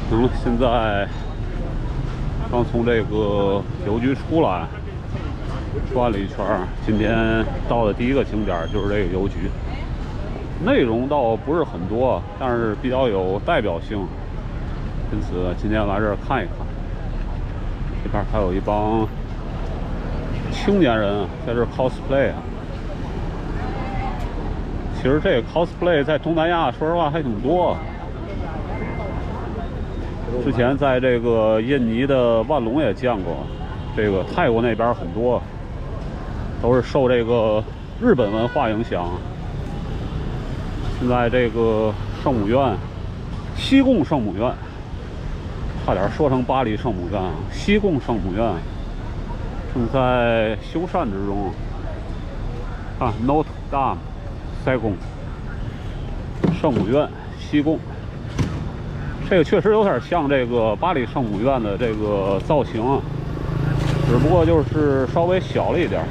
现在刚从这个邮局出来，转了一圈。今天到的第一个景点就是这个邮局，内容倒不是很多，但是比较有代表性，因此今天来这儿看一看。这边还有一帮青年人在这 cosplay。其实这个 cosplay 在东南亚，说实话还挺多。之前在这个印尼的万隆也见过，这个泰国那边很多，都是受这个日本文化影响。现在这个圣母院，西贡圣母院，差点说成巴黎圣母院，西贡圣母院正在修缮之中。啊 ，Notre Dame。塞贡圣母院，西贡，这个确实有点像这个巴黎圣母院的这个造型，只不过就是稍微小了一点。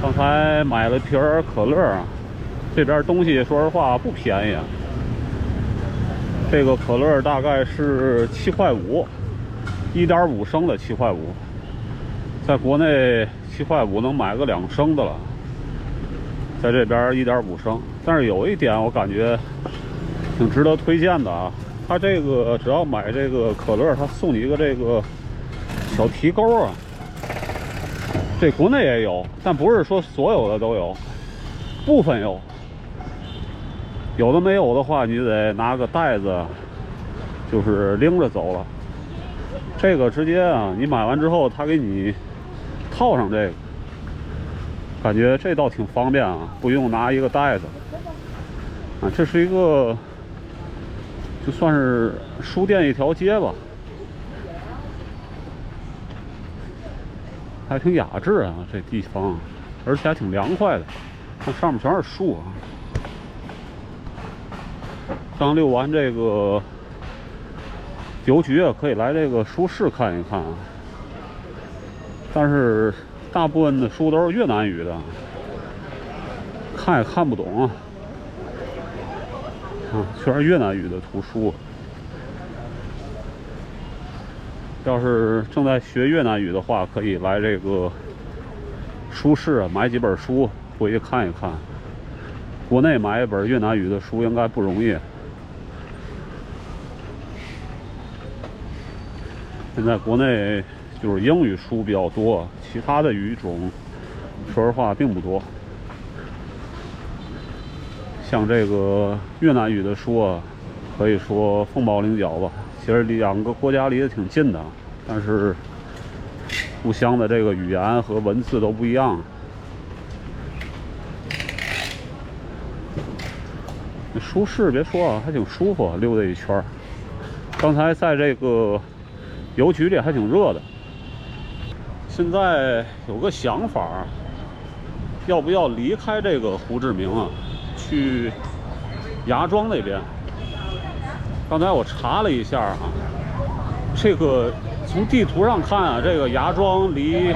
刚才买了瓶可乐，这边东西说实话不便宜，这个可乐大概是7块5，1.5升的7块5，在国内7块5能买个2升的了。在这边1.5升，但是有一点我感觉挺值得推荐的啊。它这个只要买这个可乐，它送你一个这个小提钩啊。这国内也有，但不是说所有的都有，部分有。有的没有的话，你得拿个袋子，就是拎着走了。这个直接啊，你买完之后，他给你套上这个。感觉这倒挺方便啊，不用拿一个袋子啊。这是一个就算是书店一条街吧，还挺雅致啊这地方，而且还挺凉快的，看上面全是树啊。刚溜完这个邮局啊，可以来这个书市看一看啊，但是大部分的书都是越南语的，看也看不懂啊。全是越南语的图书。要是正在学越南语的话，可以来这个书市啊，买几本书回去看一看。国内买一本越南语的书应该不容易。现在国内就是英语书比较多，其他的语种说实话并不多。像这个越南语的书啊，可以说凤毛麟角吧。其实两个国家离得挺近的，但是互相的这个语言和文字都不一样。书市别说啊，还挺舒服，溜达一圈。刚才在这个邮局里还挺热的。现在有个想法，要不要离开这个胡志明啊，去芽庄那边？刚才我查了一下啊，这个从地图上看啊，这个芽庄离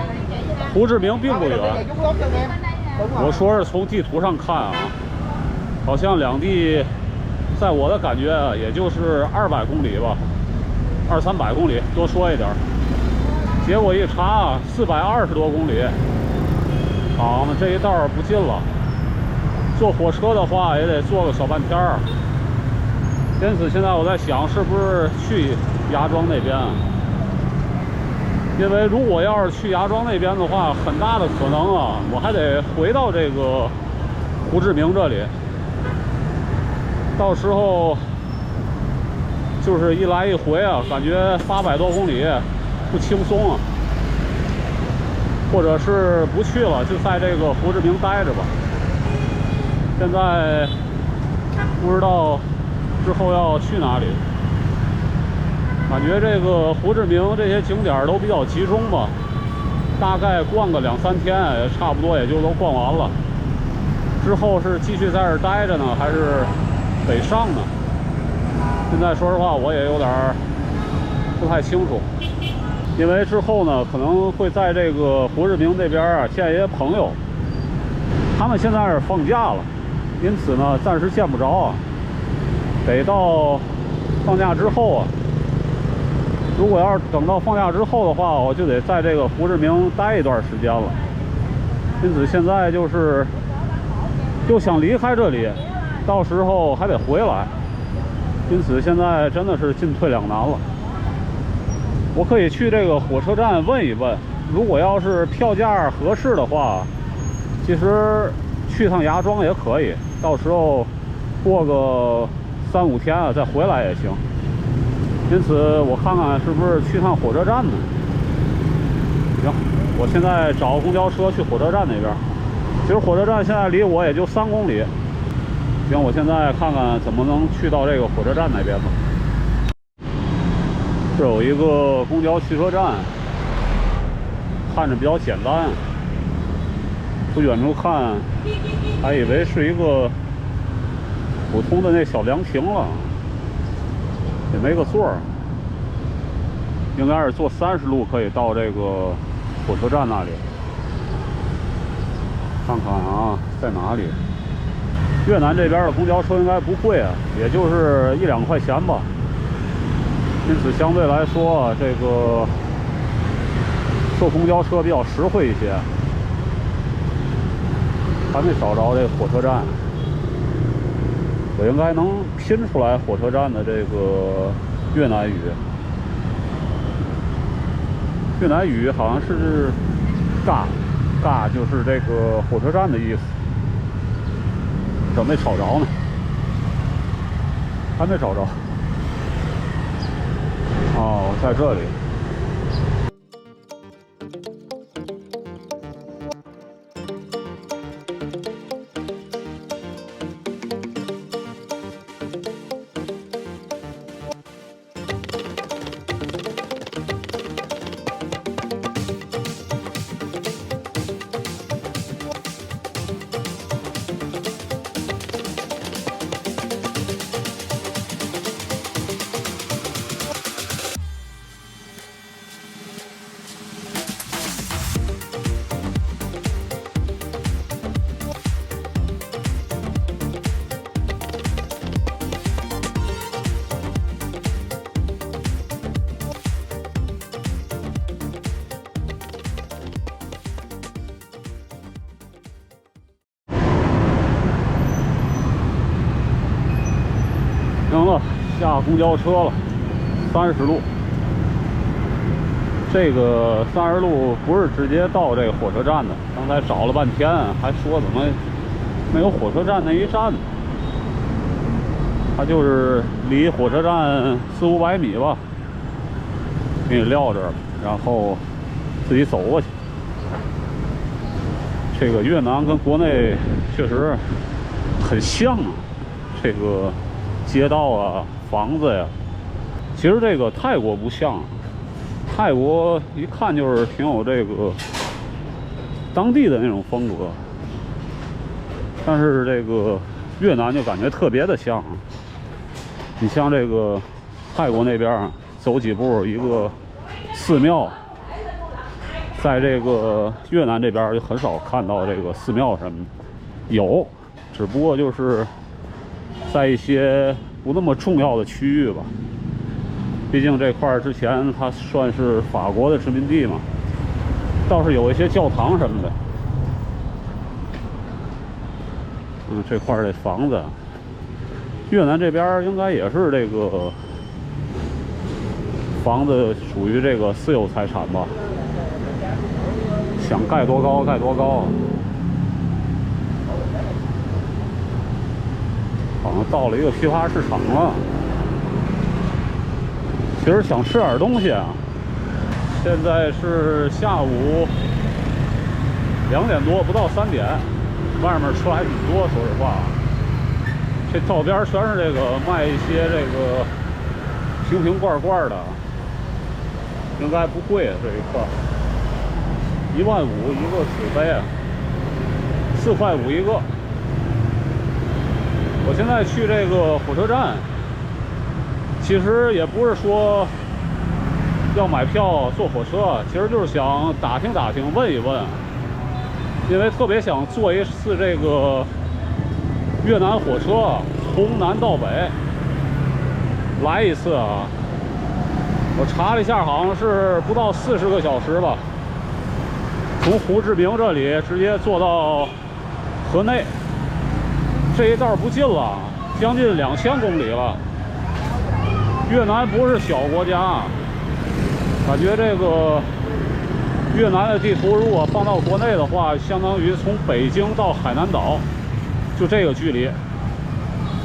胡志明并不远。我说是从地图上看啊，好像两地，在我的感觉啊，也就是200公里吧，200-300公里，多说一点。结果一查啊，420多公里，好嘛，这一道不近了。坐火车的话也得坐个小半天儿。因此现在我在想，是不是去芽庄那边？因为如果要是去芽庄那边的话，很大的可能啊，我还得回到这个胡志明这里。到时候就是一来一回啊，感觉800多公里不轻松啊。或者是不去了，就在这个胡志明待着吧。现在不知道之后要去哪里，感觉这个胡志明这些景点都比较集中吧，大概逛个2-3天，也差不多也就都逛完了。之后是继续在这儿待着呢，还是北上呢？现在说实话，我也有点不太清楚。因为之后呢，可能会在这个胡志明这边啊见一些朋友，他们现在是放假了，因此呢暂时见不着啊。得到放假之后啊。如果要是等到放假之后的话，我就得在这个胡志明待一段时间了。因此现在就是又想离开这里，到时候还得回来，因此现在真的是进退两难了。我可以去这个火车站问一问，如果要是票价合适的话，其实去趟芽庄也可以，到时候过个3、5天啊再回来也行。因此我看看是不是去趟火车站呢？行，我现在找公交车去火车站那边。其实火车站现在离我也就3公里。行，我现在看看怎么能去到这个火车站那边吧。这有一个公交汽车站，看着比较简单。从远处看，还以为是一个普通的那小凉亭了，也没个座儿。应该是坐30路可以到这个火车站那里。看看啊，在哪里？越南这边的公交车应该不贵啊，也就是1、2块钱吧。因此相对来说，这个坐公交车比较实惠一些。还没找着这个火车站，我应该能拼出来火车站的这个越南语。越南语好像是嘎嘎，就是这个火车站的意思。怎么没找着呢？还没找着。哦，在这里。行了，下公交车了，30路。这个30路不是直接到这个火车站的，刚才找了半天，还说怎么没有火车站那一站呢？它就是离火车站4、500米吧，给你撂这儿，然后自己走过去。这个越南跟国内确实很像啊，这个街道啊、房子呀，其实这个泰国不像，泰国一看就是挺有这个当地的那种风格，但是这个越南就感觉特别的像。你像这个泰国那边走几步一个寺庙，在这个越南这边就很少看到这个寺庙什么的，有，只不过就是在一些不那么重要的区域吧。毕竟这块之前它算是法国的殖民地嘛，倒是有一些教堂什么的。这块这房子，越南这边应该也是这个房子属于这个私有财产吧，想盖多高盖多高。好像到了一个批发市场了。其实想吃点东西啊，现在是下午2点多，不到3点，外面车还挺多。说实话，这道边全是这个卖一些这个瓶瓶罐罐的，应该不贵啊，这一块1.5万一个水杯啊，4.5块一个。我现在去这个火车站，其实也不是说要买票坐火车，其实就是想打听打听、问一问，因为特别想坐一次这个越南火车，从南到北，来一次啊。我查了一下，好像是不到40个小时吧，从胡志明这里直接坐到河内，这一道不近了，将近2000公里了。越南不是小国家，感觉这个越南的地图如果放到国内的话，相当于从北京到海南岛，就这个距离，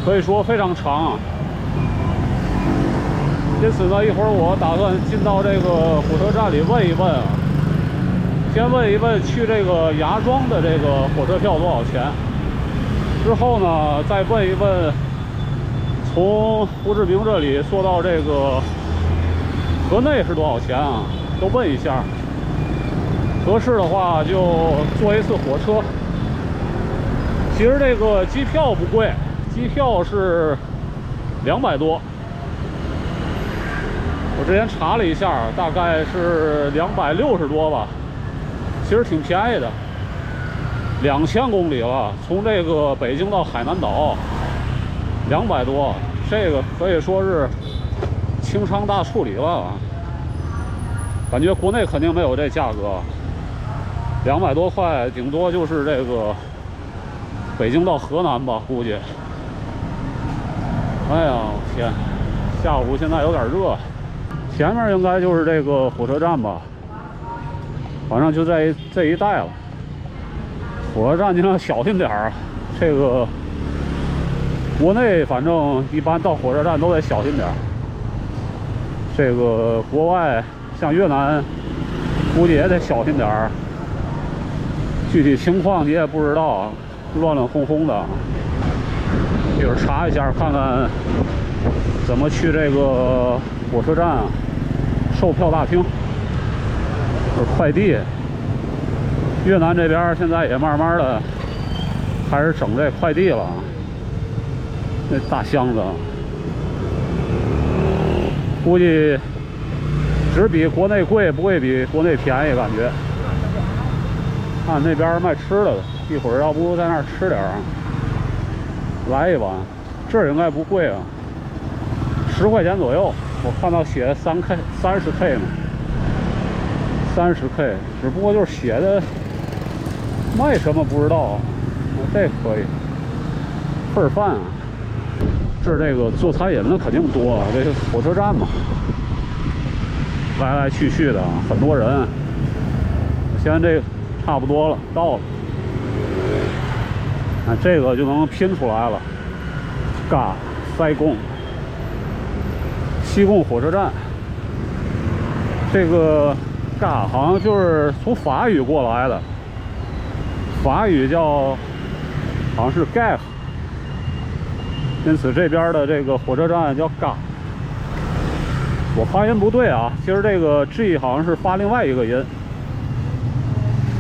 可以说非常长啊。因此呢，一会儿我打算进到这个火车站里问一问啊，先问一问去这个芽庄的这个火车票多少钱，之后呢再问一问从胡志明这里坐到这个河内是多少钱啊，都问一下。合适的话就坐一次火车。其实这个机票不贵，机票是200多。我之前查了一下，大概是260多吧，其实挺便宜的。2000公里了，从这个北京到海南岛，200多，这个可以说是清仓大处理了。感觉国内肯定没有这价格，200多块，顶多就是这个北京到河南吧，估计。哎呀，天，下午现在有点热。前面应该就是这个火车站吧，反正就在这一带了。火车站尽量小心点儿，这个国内反正一般到火车站都得小心点儿。这个国外像越南，估计也得小心点儿。具体情况你也不知道，乱乱哄哄的。一会儿查一下，看看怎么去这个火车站啊。售票大厅，这是快递。越南这边现在也慢慢的开始整这快递了，那大箱子，估计只比国内贵，不会比国内便宜，感觉。看那边卖吃的，一会儿要不在那儿吃点儿，来一碗，这儿应该不贵啊，10块钱左右。我看到写30K 呢，30K， 只不过就是写的卖什么不知道。这可以份饭啊，这个做餐饮的肯定多啊，这是火车站嘛，来来去去的很多人。现在这个差不多了，到了，那这个就能拼出来了，嘎塞贡。西贡火车站，这个“嘎”好像就是从法语过来的，法语叫好像是 “gare”， 因此这边的这个火车站叫“嘎”。我发音不对啊，其实这个 “g” 好像是发另外一个音，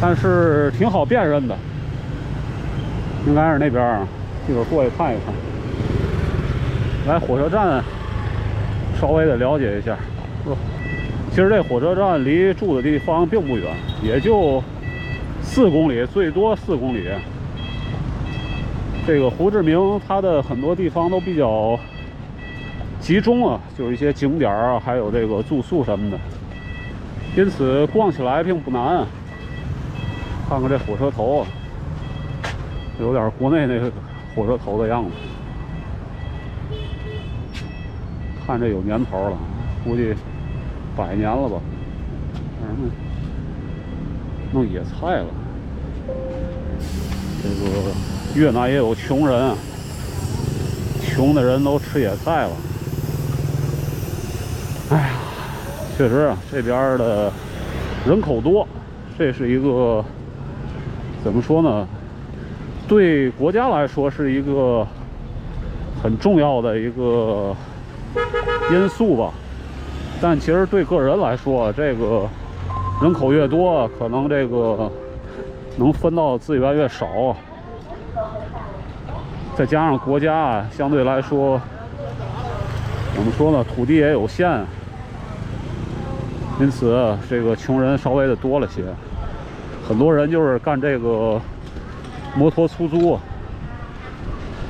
但是挺好辨认的，应该是那边啊，一会儿过去看一看。来火车站。稍微的了解一下，其实这火车站离住的地方并不远，也就4公里，最多4公里。这个胡志明它的很多地方都比较集中啊，就是一些景点啊，还有这个住宿什么的，因此逛起来并不难啊。看看这火车头，有点国内那个火车头的样子。看这有年头了，估计100年了吧。弄野菜了。这个越南也有穷人啊，穷的人都吃野菜了。哎呀，确实啊，这边的人口多，这是一个怎么说呢？对国家来说是一个很重要的一个因素吧，但其实对个人来说，这个人口越多，可能这个能分到资源越少，再加上国家相对来说怎么说呢，土地也有限，因此这个穷人稍微的多了些，很多人就是干这个摩托出租，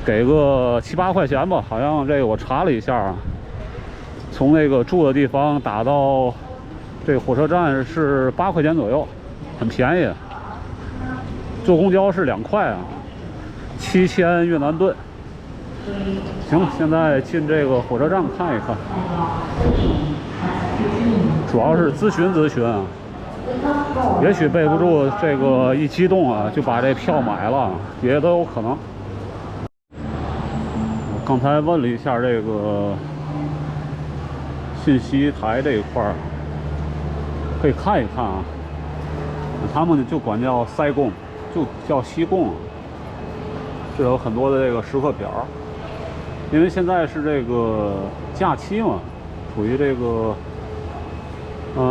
给个7、8块钱吧，好像这个我查了一下啊，从那个住的地方打到这个火车站是8块钱左右，很便宜。坐公交是2块啊，7000越南盾。行，现在进这个火车站看一看，主要是咨询啊。也许备不住这个一激动啊，就把这票买了，也都有可能。我刚才问了一下这个信息台这一块儿，可以看一看啊。他们就管叫塞贡，就叫西贡，这有很多的这个时刻表。因为现在是这个假期嘛，处于这个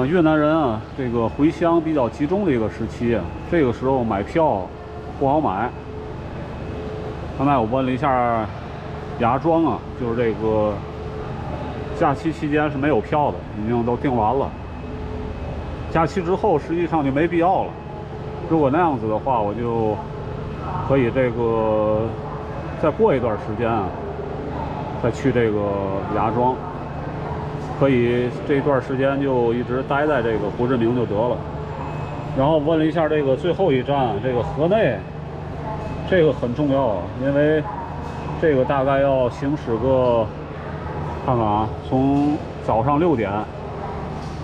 越南人啊这个回乡比较集中的一个时期啊，这个时候买票不好买。刚才我问了一下芽庄啊，就是这个假期期间是没有票的，已经都订完了。假期之后实际上就没必要了。如果那样子的话，我就可以这个再过一段时间啊，再去这个芽庄，可以这一段时间就一直待在这个胡志明就得了。然后问了一下这个最后一站，这个河内，这个很重要，因为这个大概要行驶个，看看啊，从早上6点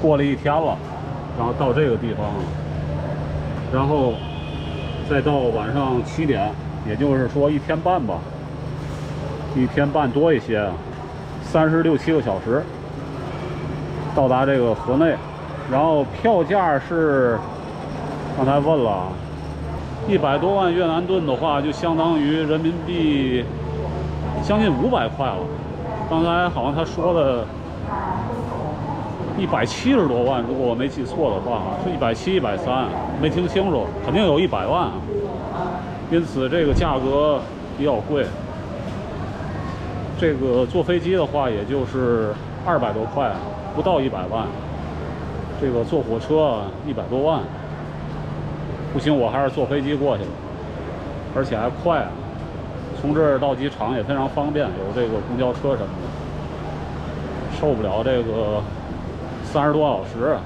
过了一天了，然后到这个地方，然后再到晚上7点，也就是说1天半吧，1天半多一些，36、7个小时到达这个河内。然后票价是刚才问了，100多万越南盾的话，就相当于人民币将近500块了。刚才好像他说的170多万，如果我没记错的话，是170、130，没听清楚，肯定有100万。因此这个价格比较贵。这个坐飞机的话，也就是200多块，不到100万。这个坐火车100多万，不行，我还是坐飞机过去了，而且还快。从这儿到机场也非常方便，有这个公交车什么的，受不了这个30多小时，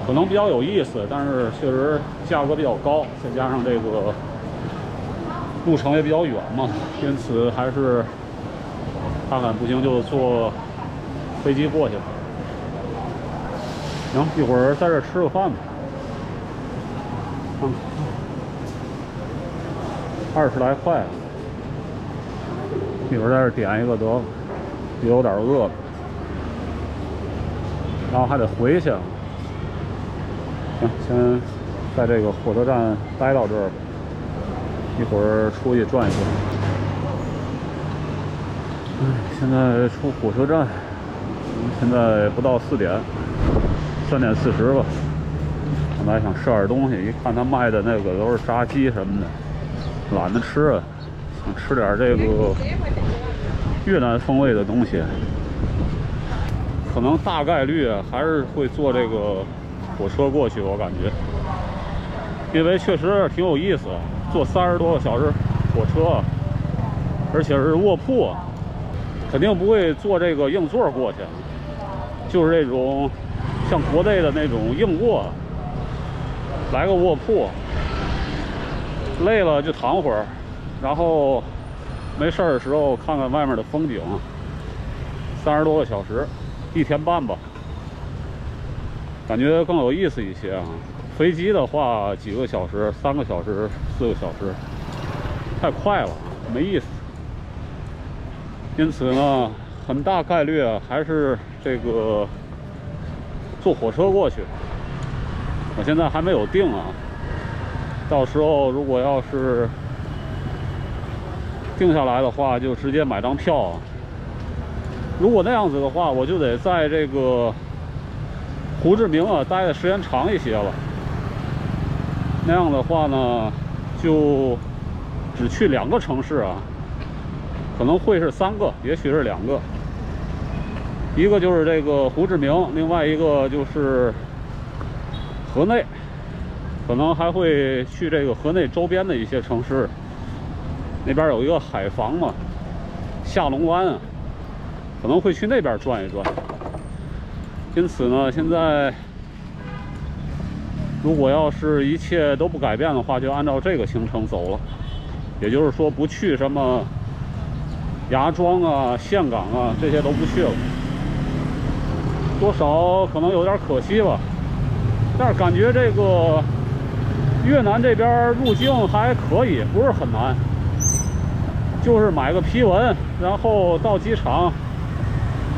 可能比较有意思，但是确实价格比较高，再加上这个路程也比较远嘛，因此还是看看不行就坐飞机过去了。行，一会儿在这吃个饭吧。20来块，一会儿在这点一个得了，也有点饿了。然后还得回去。行，先在这个火车站待到这儿吧，一会儿出去转一转。现在出火车站，现在不到4点，3点40吧。本来想吃点东西，一看他卖的那个都是炸鸡什么的，懒得吃了，想吃点这个越南风味的东西。可能大概率还是会坐这个火车过去，我感觉，因为确实挺有意思，坐30多个小时火车，而且是卧铺，肯定不会坐这个硬座过去，就是这种像国内的那种硬卧，来个卧铺，累了就躺会儿，然后没事儿的时候看看外面的风景。30多个小时，1天半吧，感觉更有意思一些啊。飞机的话几个小时，3个小时、4个小时，太快了，没意思。因此呢，很大概率还是这个坐火车过去。我现在还没有定啊，到时候如果要是定下来的话，就直接买张票啊。如果那样子的话，我就得在这个胡志明啊待的时间长一些了。那样的话呢，就只去2个城市啊，可能会是3个，也许是2个。一个就是这个胡志明，另外一个就是河内，可能还会去这个河内周边的一些城市。那边有一个海防嘛，下龙湾啊。可能会去那边转一转。因此呢，现在如果要是一切都不改变的话，就按照这个行程走了。也就是说，不去什么芽庄啊、岘港啊，这些都不去了。多少可能有点可惜吧，但是感觉这个越南这边入境还可以，不是很难。就是买个批文，然后到机场，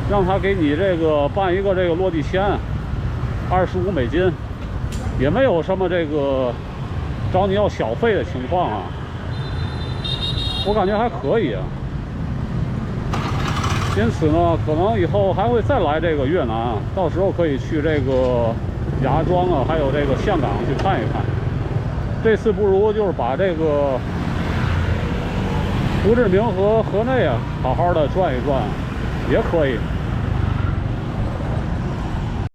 让他给你这个办一个这个落地签，25美金，也没有什么这个找你要小费的情况啊。我感觉还可以啊。因此呢，可能以后还会再来这个越南啊，到时候可以去这个芽庄啊，还有这个岘港去看一看。这次不如就是把这个胡志明和河内啊，好好的转一转，也可以。